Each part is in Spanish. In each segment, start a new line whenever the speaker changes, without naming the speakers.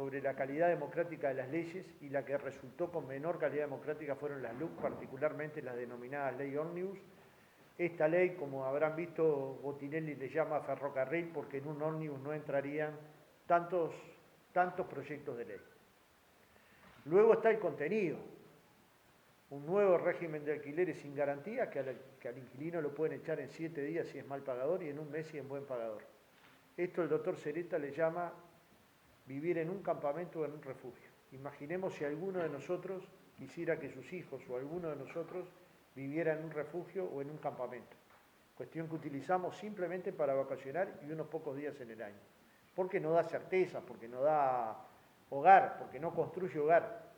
sobre la calidad democrática de las leyes, y la que resultó con menor calidad democrática fueron las LUC, particularmente las denominadas ley ómnibus. Esta ley, como habrán visto, Botinelli le llama ferrocarril porque en un ómnibus no entrarían tantos proyectos de ley. Luego está el contenido, un nuevo régimen de alquileres sin garantía, que al inquilino lo pueden echar en 7 días si es mal pagador y en un mes si es buen pagador. Esto el doctor Sereta le llama vivir en un campamento o en un refugio. Imaginemos si alguno de nosotros quisiera que sus hijos o alguno de nosotros viviera en un refugio o en un campamento. Cuestión que utilizamos simplemente para vacacionar y unos pocos días en el año. Porque no da certeza, porque no da hogar, porque no construye hogar.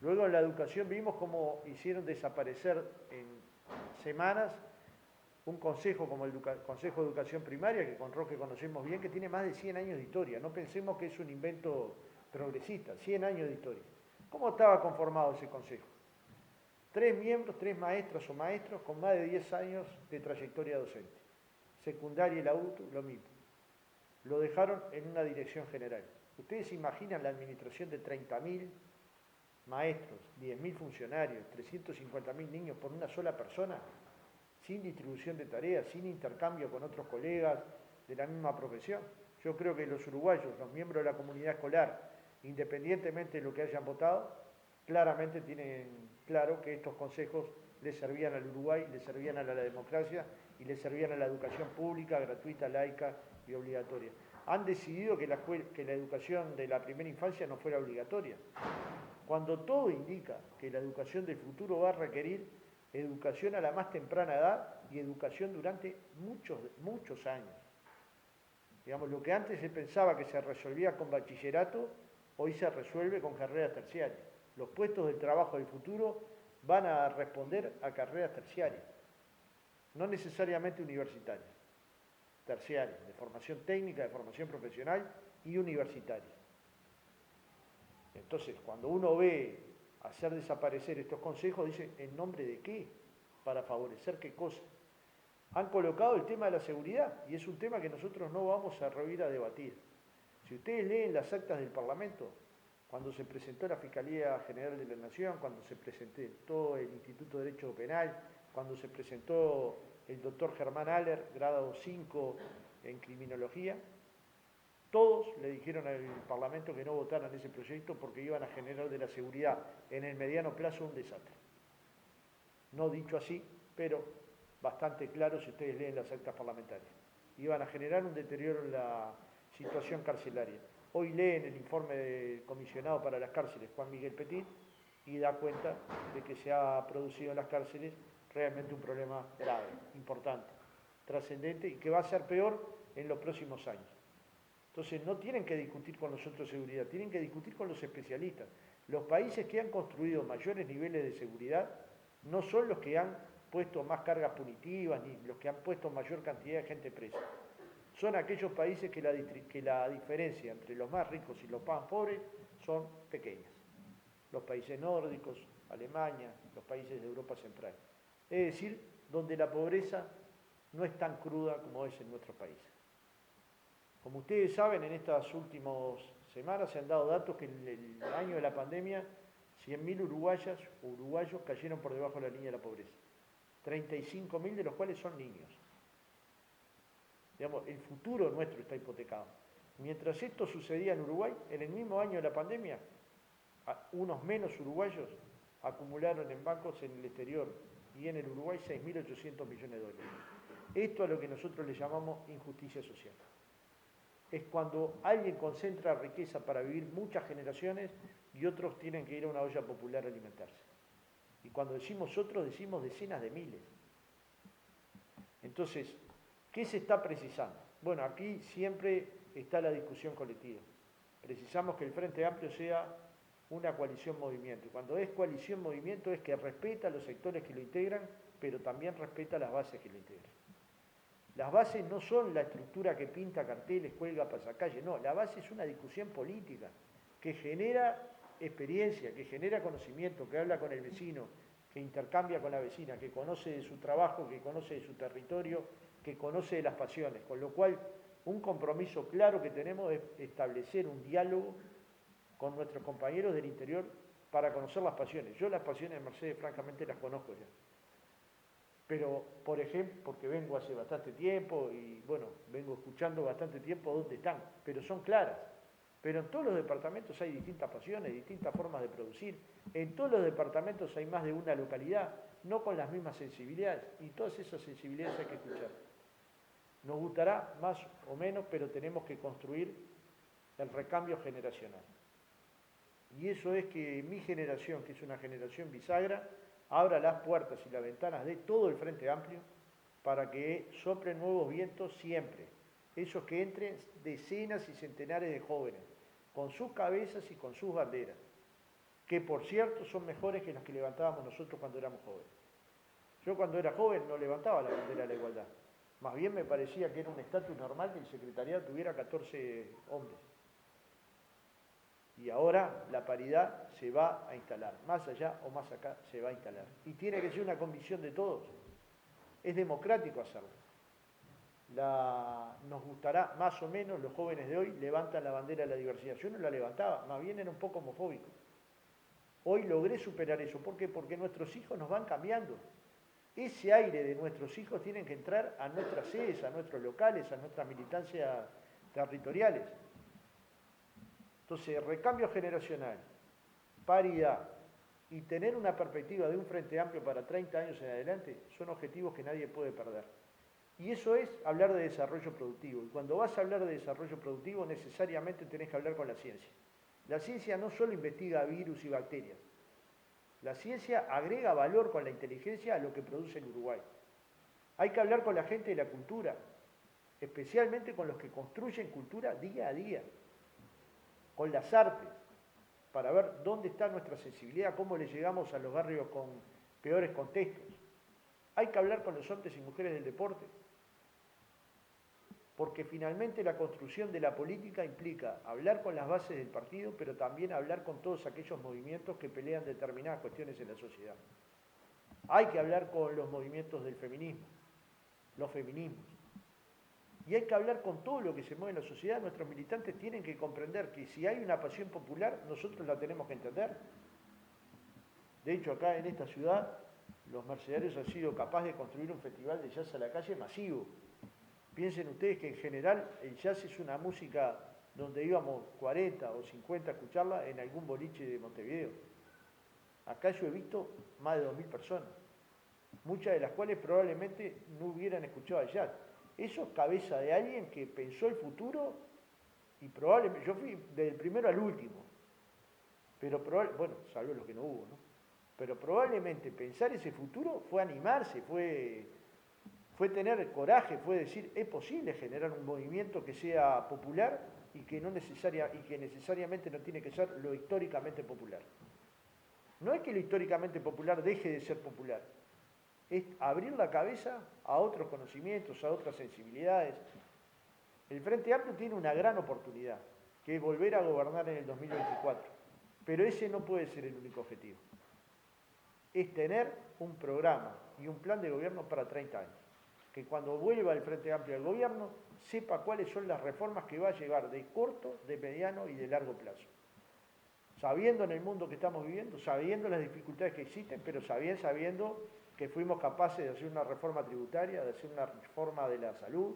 Luego en la educación vimos cómo hicieron desaparecer en semanas un consejo como el Consejo de Educación Primaria, que con Roque conocemos bien, que tiene más de 100 años de historia. No pensemos que es un invento progresista, 100 años de historia. ¿Cómo estaba conformado ese consejo? 3 miembros, 3 maestras o maestros con más de 10 años de trayectoria docente. Secundaria y la UTU, lo mismo. Lo dejaron en una dirección general. ¿Ustedes se imaginan la administración de 30.000 maestros, 10.000 funcionarios, 350.000 niños por una sola persona? Sin distribución de tareas, sin intercambio con otros colegas de la misma profesión. Yo creo que los uruguayos, los miembros de la comunidad escolar, independientemente de lo que hayan votado, claramente tienen claro que estos consejos le servían al Uruguay, le servían a la democracia y le servían a la educación pública, gratuita, laica y obligatoria. Han decidido que la educación de la primera infancia no fuera obligatoria, cuando todo indica que la educación del futuro va a requerir educación a la más temprana edad y educación durante muchos años. Digamos, lo que antes se pensaba que se resolvía con bachillerato, hoy se resuelve con carreras terciarias. Los puestos de trabajo del futuro van a responder a carreras terciarias, no necesariamente universitarias, terciarias, de formación técnica, de formación profesional y universitaria. Entonces, cuando uno ve hacer desaparecer estos consejos, dice, ¿en nombre de qué? ¿Para favorecer qué cosa? Han colocado el tema de la seguridad, y es un tema que nosotros no vamos a reír a debatir. Si ustedes leen las actas del Parlamento, cuando se presentó la Fiscalía General de la Nación, cuando se presentó el Instituto de Derecho Penal, cuando se presentó el doctor Germán Aller, grado 5 en criminología, todos le dijeron al Parlamento que no votaran ese proyecto porque iban a generar de la seguridad en el mediano plazo un desastre. No dicho así, pero bastante claro si ustedes leen las actas parlamentarias. Iban a generar un deterioro en la situación carcelaria. Hoy leen el informe del comisionado para las cárceles, Juan Miguel Petit, y da cuenta de que se ha producido en las cárceles realmente un problema grave, importante, trascendente y que va a ser peor en los próximos años. Entonces no tienen que discutir con nosotros seguridad, tienen que discutir con los especialistas. Los países que han construido mayores niveles de seguridad no son los que han puesto más cargas punitivas ni los que han puesto mayor cantidad de gente presa. Son aquellos países que la diferencia entre los más ricos y los más pobres son pequeñas. Los países nórdicos, Alemania, los países de Europa Central. Es decir, donde la pobreza no es tan cruda como es en nuestros países. Como ustedes saben, en estas últimas semanas se han dado datos que en el año de la pandemia 100.000 uruguayas o uruguayos cayeron por debajo de la línea de la pobreza. 35.000 de los cuales son niños. Digamos, el futuro nuestro está hipotecado. Mientras esto sucedía en Uruguay, en el mismo año de la pandemia, unos menos uruguayos acumularon en bancos en el exterior y en el Uruguay 6.800 millones de dólares. Esto es lo que nosotros le llamamos injusticia social. Es cuando alguien concentra riqueza para vivir muchas generaciones y otros tienen que ir a una olla popular a alimentarse. Y cuando decimos otros, decimos decenas de miles. Entonces, ¿qué se está precisando? Bueno, aquí siempre está la discusión colectiva. Precisamos que el Frente Amplio sea una coalición-movimiento. Y cuando es coalición-movimiento es que respeta a los sectores que lo integran, pero también respeta a las bases que lo integran. Las bases no son la estructura que pinta carteles, cuelga pasacalle, no, la base es una discusión política que genera experiencia, que genera conocimiento, que habla con el vecino, que intercambia con la vecina, que conoce de su trabajo, que conoce de su territorio, que conoce de las pasiones, con lo cual un compromiso claro que tenemos es establecer un diálogo con nuestros compañeros del interior para conocer las pasiones. Yo las pasiones de Mercedes francamente las conozco ya. Pero, por ejemplo, porque vengo hace bastante tiempo y bueno, vengo escuchando bastante tiempo dónde están, pero son claras. Pero en todos los departamentos hay distintas pasiones, distintas formas de producir. En todos los departamentos hay más de una localidad, no con las mismas sensibilidades. Y todas esas sensibilidades hay que escuchar. Nos gustará más o menos, pero tenemos que construir el recambio generacional. Y eso es que mi generación, que es una generación bisagra, abra las puertas y las ventanas de todo el Frente Amplio para que soplen nuevos vientos siempre. Esos que entren decenas y centenares de jóvenes, con sus cabezas y con sus banderas, que por cierto son mejores que las que levantábamos nosotros cuando éramos jóvenes. Yo cuando era joven no levantaba la bandera de la igualdad. Más bien me parecía que era un estatus normal que el secretariado tuviera 14 hombres. Y ahora la paridad se va a instalar, más allá o más acá se va a instalar. Y tiene que ser una convicción de todos. Es democrático hacerlo. Nos gustará más o menos, los jóvenes de hoy levantan la bandera de la diversidad. Yo no la levantaba, más bien era un poco homofóbico. Hoy logré superar eso. ¿Por qué? Porque nuestros hijos nos van cambiando. Ese aire de nuestros hijos tienen que entrar a nuestras sedes, a nuestros locales, a nuestras militancias territoriales. Entonces, recambio generacional, paridad y tener una perspectiva de un Frente Amplio para 30 años en adelante son objetivos que nadie puede perder. Y eso es hablar de desarrollo productivo. Y cuando vas a hablar de desarrollo productivo, necesariamente tenés que hablar con la ciencia. La ciencia no solo investiga virus y bacterias. La ciencia agrega valor con la inteligencia a lo que produce el Uruguay. Hay que hablar con la gente de la cultura, especialmente con los que construyen cultura día a día, con las artes, para ver dónde está nuestra sensibilidad, cómo le llegamos a los barrios con peores contextos. Hay que hablar con los hombres y mujeres del deporte, porque finalmente la construcción de la política implica hablar con las bases del partido, pero también hablar con todos aquellos movimientos que pelean determinadas cuestiones en la sociedad. Hay que hablar con los movimientos del feminismo, los feminismos. Y hay que hablar con todo lo que se mueve en la sociedad. Nuestros militantes tienen que comprender que si hay una pasión popular, nosotros la tenemos que entender. De hecho, acá en esta ciudad, los mercenarios han sido capaces de construir un festival de jazz a la calle masivo. Piensen ustedes que en general el jazz es una música donde íbamos 40 o 50 a escucharla en algún boliche de Montevideo. Acá yo he visto más de 2.000 personas, muchas de las cuales probablemente no hubieran escuchado el jazz. Eso es cabeza de alguien que pensó el futuro y probablemente, yo fui del primero al último, pero bueno, salvo los que no hubo, ¿no? Pero probablemente pensar ese futuro fue animarse, fue tener coraje, fue decir, es posible generar un movimiento que sea popular y que necesariamente no tiene que ser lo históricamente popular. No es que lo históricamente popular deje de ser popular, es abrir la cabeza a otros conocimientos, a otras sensibilidades. El Frente Amplio tiene una gran oportunidad, que es volver a gobernar en el 2024, pero ese no puede ser el único objetivo. Es tener un programa y un plan de gobierno para 30 años. Que cuando vuelva el Frente Amplio al gobierno, sepa cuáles son las reformas que va a llevar de corto, de mediano y de largo plazo. Sabiendo en el mundo que estamos viviendo, sabiendo las dificultades que existen, pero sabiendo que fuimos capaces de hacer una reforma tributaria, de hacer una reforma de la salud,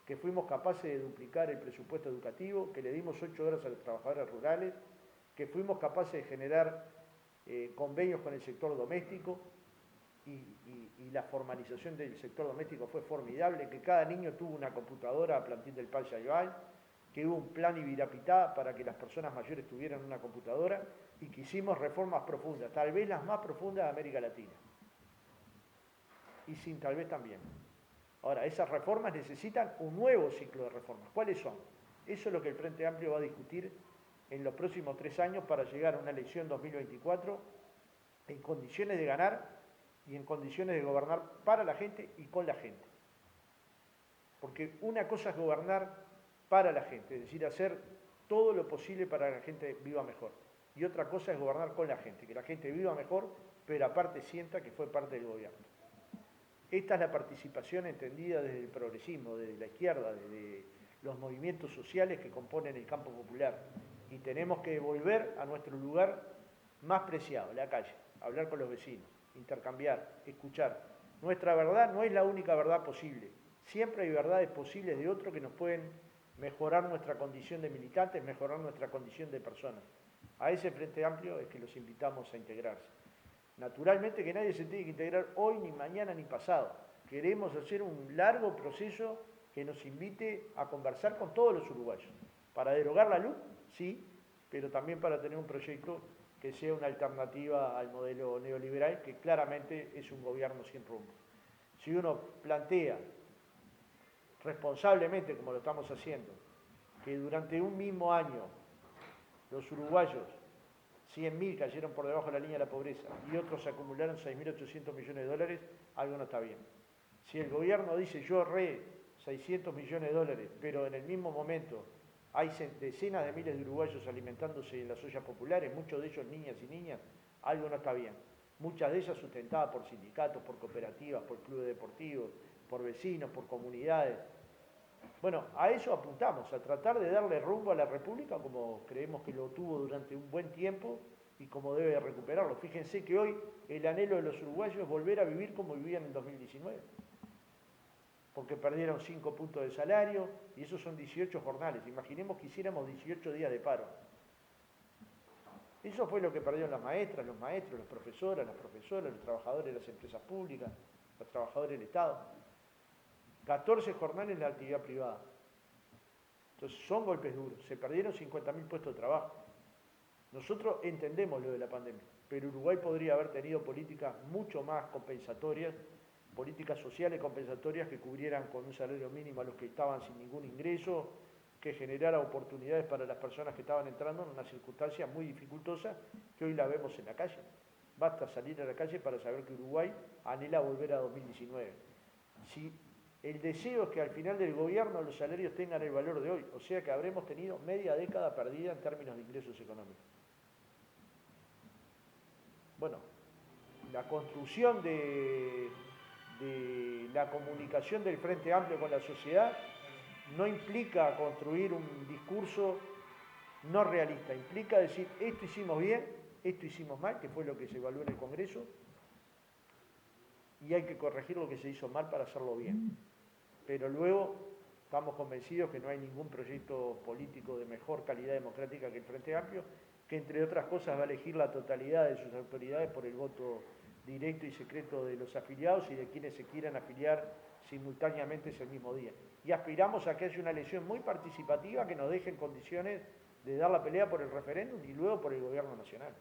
que fuimos capaces de duplicar el presupuesto educativo, que le dimos 8 horas a los trabajadores rurales, que fuimos capaces de generar convenios con el sector doméstico, y la formalización del sector doméstico fue formidable, que cada niño tuvo una computadora a plantín del Pal Yayval, que hubo un plan Ibirapitá para que las personas mayores tuvieran una computadora y que hicimos reformas profundas, tal vez las más profundas de América Latina. Y sin tal vez también. Ahora, esas reformas necesitan un nuevo ciclo de reformas. ¿Cuáles son? Eso es lo que el Frente Amplio va a discutir en los próximos 3 años para llegar a una elección 2024 en condiciones de ganar y en condiciones de gobernar para la gente y con la gente. Porque una cosa es gobernar para la gente, es decir, hacer todo lo posible para que la gente viva mejor. Y otra cosa es gobernar con la gente, que la gente viva mejor, pero aparte sienta que fue parte del gobierno. Esta es la participación entendida desde el progresismo, desde la izquierda, desde los movimientos sociales que componen el campo popular. Y tenemos que volver a nuestro lugar más preciado, la calle, hablar con los vecinos, intercambiar, escuchar. Nuestra verdad no es la única verdad posible. Siempre hay verdades posibles de otros que nos pueden mejorar nuestra condición de militantes, mejorar nuestra condición de personas. A ese Frente Amplio es que los invitamos a integrarse. Naturalmente que nadie se tiene que integrar hoy, ni mañana, ni pasado. Queremos hacer un largo proceso que nos invite a conversar con todos los uruguayos. Para derogar la LUC, sí, pero también para tener un proyecto que sea una alternativa al modelo neoliberal, que claramente es un gobierno sin rumbo. Si uno plantea responsablemente, como lo estamos haciendo, que durante un mismo año los uruguayos, 100.000 cayeron por debajo de la línea de la pobreza y otros acumularon 6.800 millones de dólares, algo no está bien. Si el gobierno dice yo ahorré 600 millones de dólares, pero en el mismo momento hay decenas de miles de uruguayos alimentándose en las ollas populares, muchos de ellos niñas y niñas, algo no está bien. Muchas de ellas sustentadas por sindicatos, por cooperativas, por clubes deportivos, por vecinos, por comunidades. Bueno, a eso apuntamos, a tratar de darle rumbo a la República como creemos que lo tuvo durante un buen tiempo y como debe recuperarlo. Fíjense que hoy el anhelo de los uruguayos es volver a vivir como vivían en 2019, porque perdieron 5 puntos de salario y esos son 18 jornales. Imaginemos que hiciéramos 18 días de paro. Eso fue lo que perdieron las maestras, los maestros, las profesoras, los trabajadores de las empresas públicas, los trabajadores del Estado. 14 jornales en la actividad privada. Entonces son golpes duros. Se perdieron 50.000 puestos de trabajo. Nosotros entendemos lo de la pandemia, pero Uruguay podría haber tenido políticas mucho más compensatorias, políticas sociales compensatorias que cubrieran con un salario mínimo a los que estaban sin ningún ingreso, que generara oportunidades para las personas que estaban entrando en una circunstancia muy dificultosa que hoy la vemos en la calle. Basta salir a la calle para saber que Uruguay anhela volver a 2019. Si el deseo es que al final del gobierno los salarios tengan el valor de hoy, o sea que habremos tenido media década perdida en términos de ingresos económicos. Bueno, la construcción de la comunicación del Frente Amplio con la sociedad no implica construir un discurso no realista, implica decir esto hicimos bien, esto hicimos mal, que fue lo que se evaluó en el Congreso, y hay que corregir lo que se hizo mal para hacerlo bien. Pero luego estamos convencidos que no hay ningún proyecto político de mejor calidad democrática que el Frente Amplio, que entre otras cosas va a elegir la totalidad de sus autoridades por el voto directo y secreto de los afiliados y de quienes se quieran afiliar simultáneamente ese mismo día. Y aspiramos a que haya una elección muy participativa que nos deje en condiciones de dar la pelea por el referéndum y luego por el gobierno nacional.